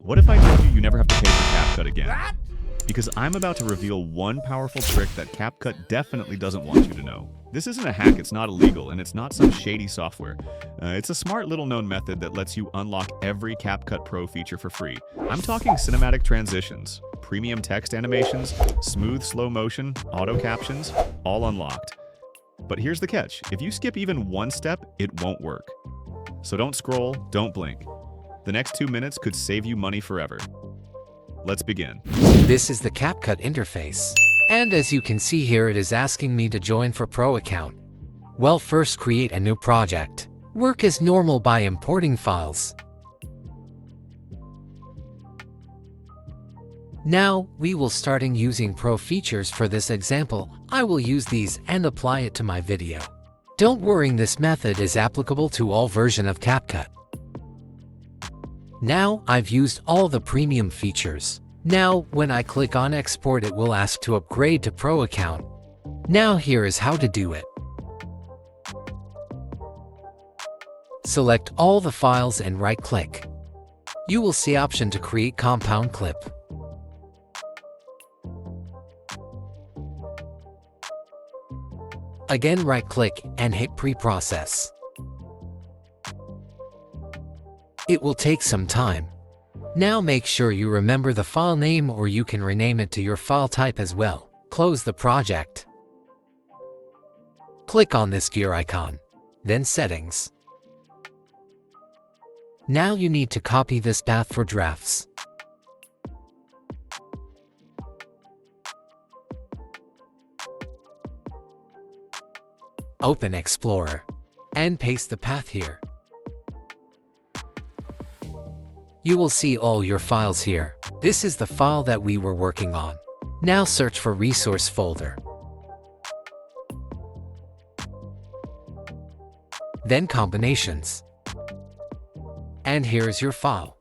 What if I told you you never have to pay for CapCut again? Because I'm about to reveal one powerful trick that CapCut definitely doesn't want you to know. This isn't a hack, it's not illegal, and it's not some shady software. It's a smart little known method that lets you unlock every CapCut Pro feature for free. I'm talking cinematic transitions, premium text animations, smooth slow motion, auto captions, all unlocked. But here's the catch, if you skip even one step, it won't work. So don't scroll, don't blink. The next 2 minutes could save you money forever. Let's begin. This is the CapCut interface. And as you can see here, it is asking me to join for Pro account. Well, first create a new project. Work as normal by importing files. Now, we will starting using Pro features for this example. I will use these and apply it to my video. Don't worry, this method is applicable to all versions of CapCut. Now, I've used all the premium features. Now, when I click on export, it will ask to upgrade to Pro account. Now here is how to do it. Select all the files and right-click. You will see option to create compound clip. Again, right-click and hit preprocess. It will take some time. Now make sure you remember the file name, or you can rename it to your file type as well. Close the project. Click on this gear icon, then Settings. Now you need to copy this path for drafts. Open Explorer and paste the path here. You will see all your files here. This is the file that we were working on. Now search for resource folder. Then combinations. And here's your file.